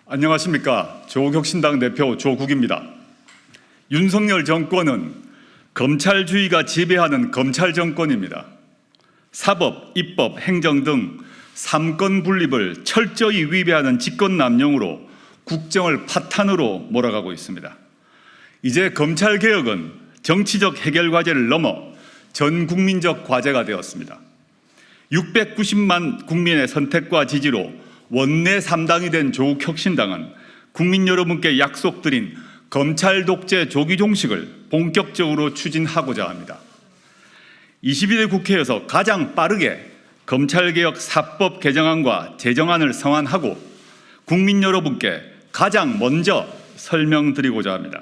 안녕하십니까. 조국혁신당 대표 조국입니다. 윤석열 정권은 검찰주의가 지배하는 검찰 정권입니다. 사법, 입법, 행정 등 삼권 분립을 철저히 위배하는 직권남용으로 국정을 파탄으로 몰아가고 있습니다. 이제 검찰개혁은 정치적 해결 과제를 넘어 전 국민적 과제가 되었습니다. 690만 국민의 선택과 지지로 원내 3당이 된 조국혁신당은 국민 여러분께 약속드린 검찰 독재 조기 종식을 본격적으로 추진하고자 합니다. 22대 국회에서 가장 빠르게 검찰개혁 4법 개정안과 제정안을 성안하고 국민 여러분께 가장 먼저 설명드리고자 합니다.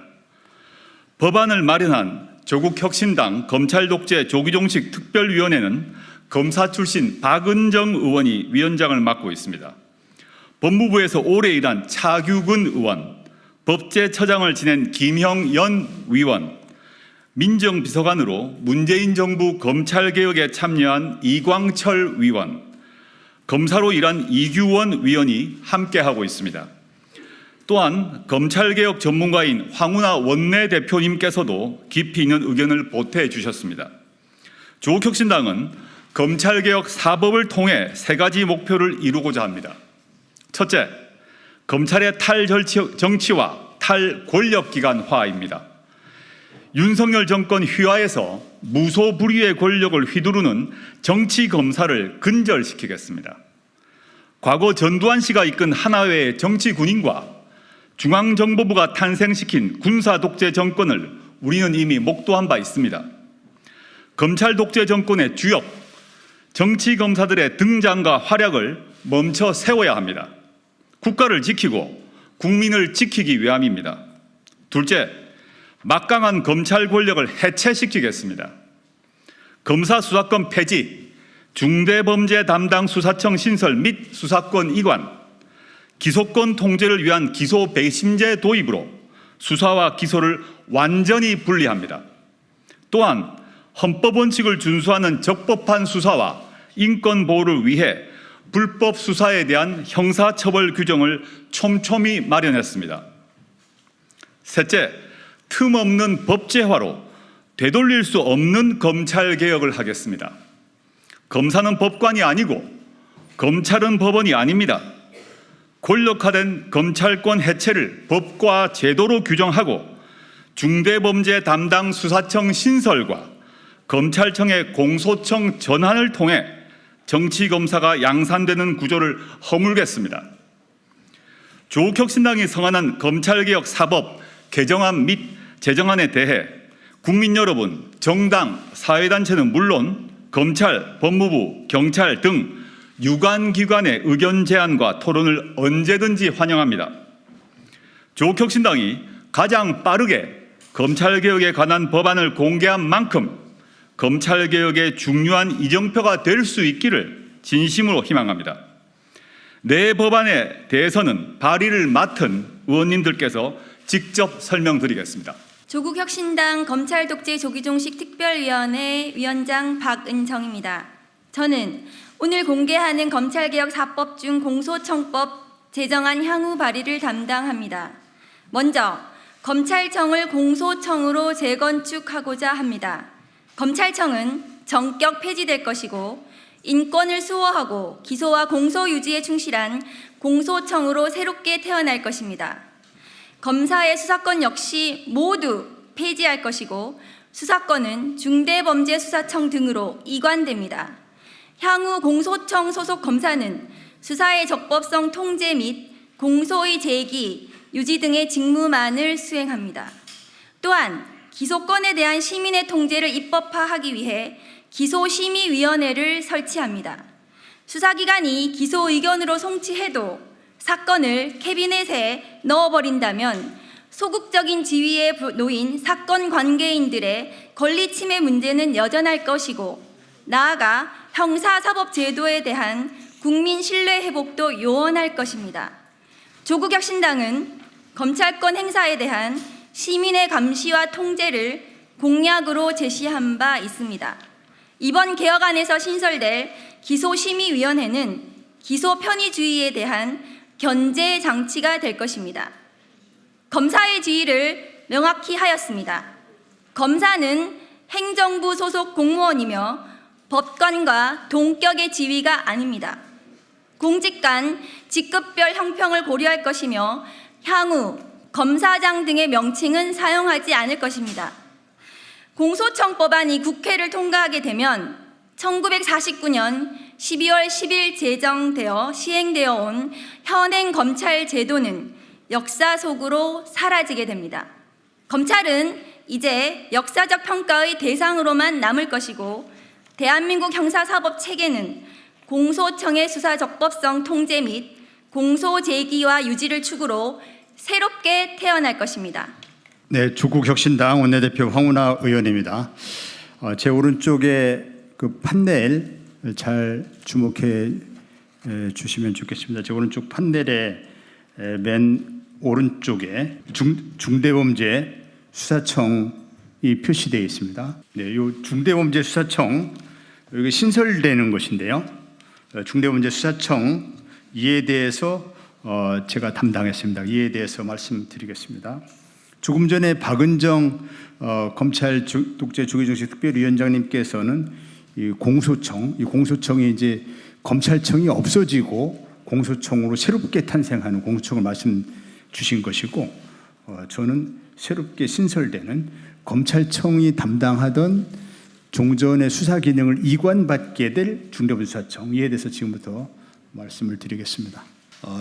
법안을 마련한 조국혁신당 검찰독재 조기종식 특별위원회는 검사 출신 박은정 의원이 위원장을 맡고 있습니다. 법무부에서 오래 일한 차규근 의원, 법제처장을 지낸 김형연 위원, 민정비서관으로 문재인 정부 검찰개혁에 참여한 이광철 위원, 검사로 일한 이규원 위원이 함께하고 있습니다. 또한 검찰개혁 전문가인 황운하 원내대표님께서도 깊이 있는 의견을 보태해 주셨습니다. 조국혁신당은 검찰개혁 4법을 통해 3가지 목표를 이루고자 합니다. 첫째, 검찰의 탈정치와 탈권력기관화입니다. 윤석열 정권 휘하에서 무소불위의 권력을 휘두르는 정치검사를 근절시키겠습니다. 과거 전두환 씨가 이끈 하나회의 정치군인과 중앙정보부가 탄생시킨 군사독재 정권을 우리는 이미 목도한 바 있습니다. 검찰 독재 정권의 주역, 정치검사들의 등장과 활약을 멈춰 세워야 합니다. 국가를 지키고 국민을 지키기 위함입니다. 둘째, 막강한 검찰 권력을 해체시키겠습니다. 검사 수사권 폐지, 중대범죄 담당 수사청 신설 및 수사권 이관, 기소권 통제를 위한 기소 배심제 도입으로 수사와 기소를 완전히 분리합니다. 또한 헌법 원칙을 준수하는 적법한 수사와 인권 보호를 위해 불법 수사에 대한 형사처벌 규정을 촘촘히 마련했습니다. 셋째, 틈없는 법제화로 되돌릴 수 없는 검찰개혁을 하겠습니다. 검사는 법관이 아니고 검찰은 법원이 아닙니다. 권력화된 검찰권 해체를 법과 제도로 규정하고 중대범죄 담당 수사청 신설과 검찰청의 공소청 전환을 통해 정치검사가 양산되는 구조를 허물겠습니다. 조국혁신당이 성안한 검찰개혁 4법 개정안 및 제정안에 대해 국민 여러분, 정당, 사회단체는 물론 검찰, 법무부, 경찰 등 유관기관의 의견 제안과 토론을 언제든지 환영합니다. 조국혁신당이 가장 빠르게 검찰개혁에 관한 법안을 공개한 만큼 검찰개혁의 중요한 이정표가 될 수 있기를 진심으로 희망합니다. 내 법안에 대해서는 발의를 맡은 의원님들께서 직접 설명드리겠습니다. 조국혁신당 검찰독재 조기종식 특별위원회 위원장 박은정입니다. 저는 오늘 공개하는 검찰개혁 4법 중 공소청법 제정안 향후 발의를 담당합니다. 먼저 검찰청을 공소청으로 재건축하고자 합니다. 검찰청은 전격 폐지될 것이고 인권을 수호하고 기소와 공소 유지에 충실한 공소청으로 새롭게 태어날 것입니다. 검사의 수사권 역시 모두 폐지할 것이고 수사권은 중대범죄수사청 등으로 이관됩니다. 향후 공소청 소속 검사는 수사의 적법성 통제 및 공소의 제기, 유지 등의 직무만을 수행합니다. 또한 기소권에 대한 시민의 통제를 입법화하기 위해 기소심의위원회를 설치합니다. 수사기관이 기소 의견으로 송치해도 사건을 캐비넷에 넣어버린다면 소극적인 지위에 놓인 사건 관계인들의 권리 침해 문제는 여전할 것이고 나아가 형사사법제도에 대한 국민 신뢰 회복도 요원할 것입니다. 조국혁신당은 검찰권 행사에 대한 시민의 감시와 통제를 공약으로 제시한 바 있습니다. 이번 개혁안에서 신설될 기소심의위원회는 기소 편의주의에 대한 견제 장치가 될 것입니다. 검사의 지위를 명확히 하였습니다. 검사는 행정부 소속 공무원이며 법관과 동격의 지위가 아닙니다. 공직 간 직급별 형평을 고려할 것이며 향후 검사장 등의 명칭은 사용하지 않을 것입니다. 공소청법안이 국회를 통과하게 되면 1949년 12월 10일 제정되어 시행되어 온 현행 검찰 제도는 역사 속으로 사라지게 됩니다. 검찰은 이제 역사적 평가의 대상으로만 남을 것이고 대한민국 형사사법 체계는 공소청의 수사 적법성 통제 및 공소 제기와 유지를 축으로 새롭게 태어날 것입니다. 네, 조국혁신당 원내대표 황운하 의원입니다. 제 오른쪽에 그 판넬 잘 주목해 주시면 좋겠습니다. 제 오른쪽 판넬의 맨 오른쪽에 중대범죄 수사청이 표시되어 있습니다. 네, 이 중대범죄 수사청 여기 신설되는 것인데요. 중대범죄 수사청 이에 대해서 제가 담당했습니다. 이에 대해서 말씀드리겠습니다. 조금 전에 박은정 검찰 독재 조기정식 특별위원장님께서는 이 공소청이 이제 검찰청이 없어지고 공소청으로 새롭게 탄생하는 공소청을 말씀 주신 것이고, 저는 새롭게 신설되는 검찰청이 담당하던 종전의 수사 기능을 이관받게 될 중대범죄수사청, 이에 대해서 지금부터 말씀을 드리겠습니다.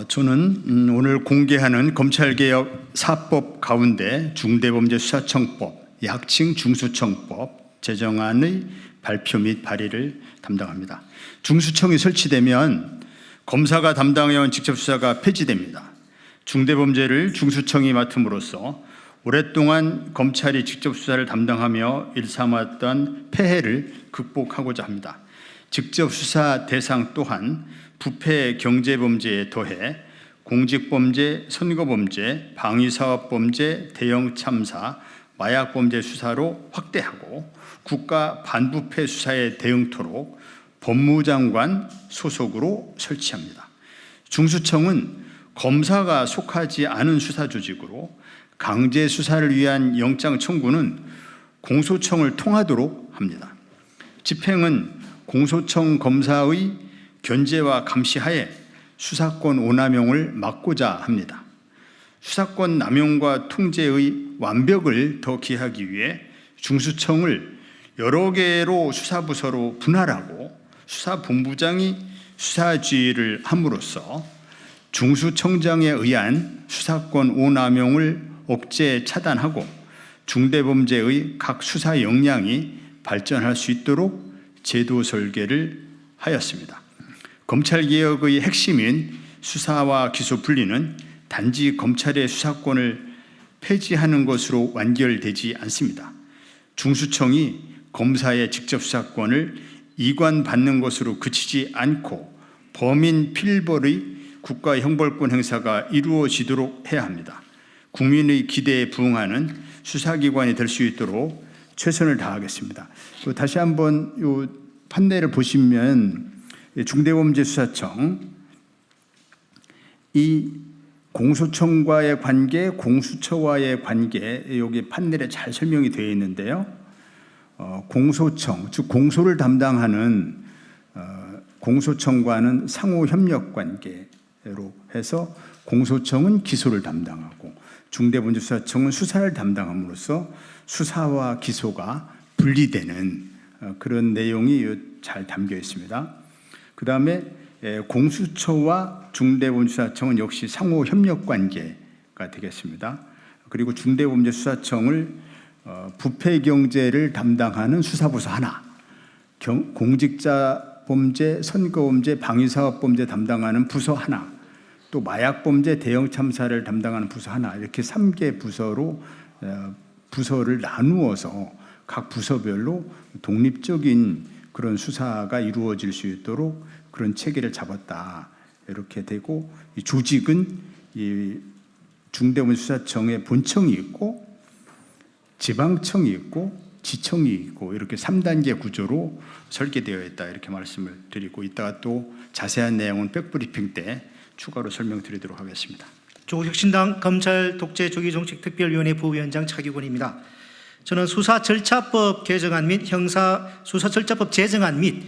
저는 오늘 공개하는 검찰개혁 4법 가운데 중대범죄수사청법, 약칭 중수청법 제정안의 발표 및 발의를 담당합니다. 중수청이 설치되면 검사가 담당해온 직접수사가 폐지됩니다. 중대범죄를 중수청이 맡음으로써 오랫동안 검찰이 직접수사를 담당하며 일삼았던 폐해를 극복하고자 합니다. 직접수사 대상 또한 부패 경제범죄에 더해 공직범죄, 선거범죄, 방위사업범죄, 대형참사, 마약범죄 수사로 확대하고 국가 반부패 수사에 대응토록 법무장관 소속으로 설치합니다. 중수청은 검사가 속하지 않은 수사조직으로 강제 수사를 위한 영장 청구는 공소청을 통하도록 합니다. 집행은 공소청 검사의 견제와 감시하에 수사권 오남용을 막고자 합니다. 수사권 남용과 통제의 완벽을 더 기하기 위해 중수청을 여러 개로 수사부서로 분할하고 수사본부장이 수사지휘를 함으로써 중수청장에 의한 수사권 오남용을 억제 차단하고 중대범죄의 각 수사 역량이 발전할 수 있도록 제도 설계를 하였습니다. 검찰개혁의 핵심인 수사와 기소 분리는 단지 검찰의 수사권을 폐지하는 것으로 완결되지 않습니다. 중수청이 검사의 직접 수사권을 이관받는 것으로 그치지 않고 범인 필벌의 국가 형벌권 행사가 이루어지도록 해야 합니다. 국민의 기대에 부응하는 수사기관이 될 수 있도록 최선을 다하겠습니다. 다시 한번 이 판넬을 보시면 중대범죄수사청, 이 공소청과의 관계, 공수처와의 관계, 여기 판넬에 잘 설명이 되어 있는데요. 공소청, 즉 공소를 담당하는 공소청과는 상호 협력 관계로 해서 공소청은 기소를 담당하고 중대범죄수사청은 수사를 담당함으로써 수사와 기소가 분리되는 그런 내용이 잘 담겨 있습니다. 그 다음에 공수처와 중대범죄수사청은 역시 상호 협력 관계가 되겠습니다. 그리고 중대범죄수사청을 부패 경제를 담당하는 수사부서 하나, 공직자 범죄, 선거범죄, 방위사업범죄 담당하는 부서 하나, 또 마약범죄, 대형참사를 담당하는 부서 하나, 이렇게 3개 부서로 부서를 나누어서 각 부서별로 독립적인 그런 수사가 이루어질 수 있도록 그런 체계를 잡았다, 이렇게 되고, 이 조직은 이 중대범죄수사청의 본청이 있고 지방청이 있고 지청이 있고 이렇게 3단계 구조로 설계되어 있다, 이렇게 말씀을 드리고, 이따가 또 자세한 내용은 백브리핑 때 추가로 설명드리도록 하겠습니다. 조국혁신당 검찰독재조기정책특별위원회 부위원장 차기권입니다. 저는 수사절차법 개정안 및 수사절차법 제정안 및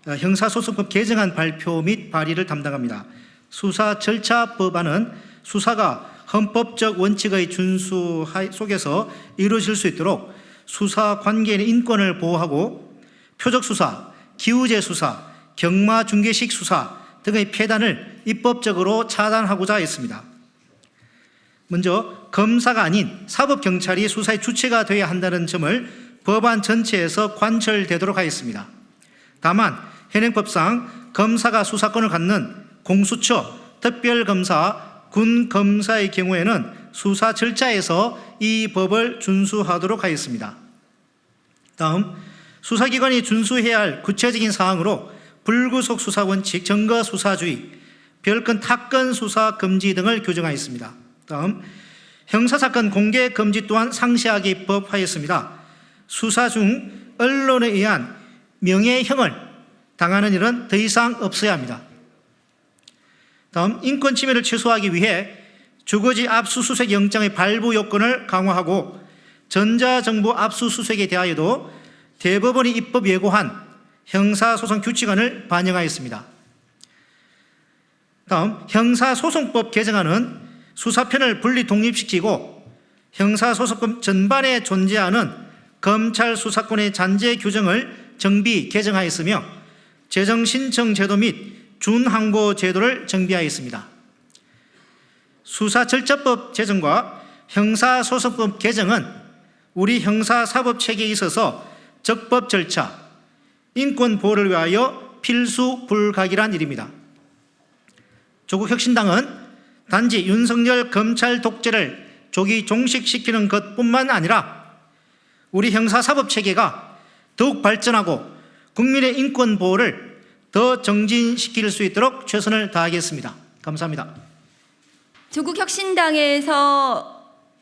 형사소송법 개정안 발표 및 발의를 담당합니다. 수사절차법안은 수사가 헌법적 원칙의 준수 속에서 이루어질 수 있도록 수사 관계인의 인권을 보호하고 표적수사, 기우제수사, 경마중개식 수사 등의 폐단을 입법적으로 차단하고자 했습니다. 먼저 검사가 아닌 사법경찰이 수사의 주체가 되어야 한다는 점을 법안 전체에서 관철되도록 하였습니다. 다만 현행법상 검사가 수사권을 갖는 공수처, 특별검사, 군검사의 경우에는 수사 절차에서 이 법을 준수하도록 하였습니다. 다음, 수사기관이 준수해야 할 구체적인 사항으로 불구속 수사 원칙, 증거 수사주의, 별건 타건 수사 금지 등을 규정하였습니다. 다음, 형사사건 공개 금지 또한 상세하게 입법하였습니다. 수사 중 언론에 의한 명예형을 당하는 일은 더 이상 없어야 합니다. 다음, 인권 침해를 최소화하기 위해 주거지 압수수색 영장의 발부 요건을 강화하고 전자정보 압수수색에 대하여도 대법원이 입법 예고한 형사소송 규칙안을 반영하였습니다. 다음, 형사소송법 개정안은 수사편을 분리 독립시키고 형사소송법 전반에 존재하는 검찰 수사권의 잔재 규정을 정비 개정하였으며 재정신청 제도 및 준항고 제도를 정비하였습니다. 수사절차법 제정과 형사소송법 개정은 우리 형사사법체계에 있어서 적법 절차, 인권 보호를 위하여 필수 불가결한 일입니다. 조국혁신당은 단지 윤석열 검찰 독재를 조기 종식시키는 것뿐만 아니라 우리 형사사법체계가 더욱 발전하고 국민의 인권 보호를 더 정진시킬 수 있도록 최선을 다하겠습니다. 감사합니다. 조국혁신당에서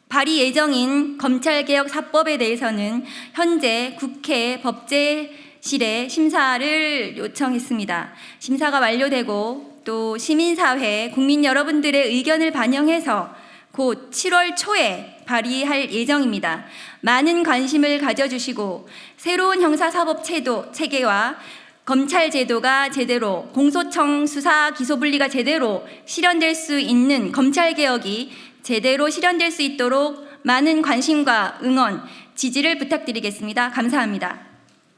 발의 예정인 검찰개혁 4법에 대해서는 현재 국회 법제실에 심사를 요청했습니다. 심사가 완료되고 또 시민사회, 국민 여러분들의 의견을 반영해서 곧 7월 초에 발의할 예정입니다. 많은 관심을 가져주시고 새로운 형사사법 체계와 검찰 제도가 제대로, 공소청 수사 기소 분리가 제대로 실현될 수 있는 검찰 개혁이 제대로 실현될 수 있도록 많은 관심과 응원, 지지를 부탁드리겠습니다. 감사합니다.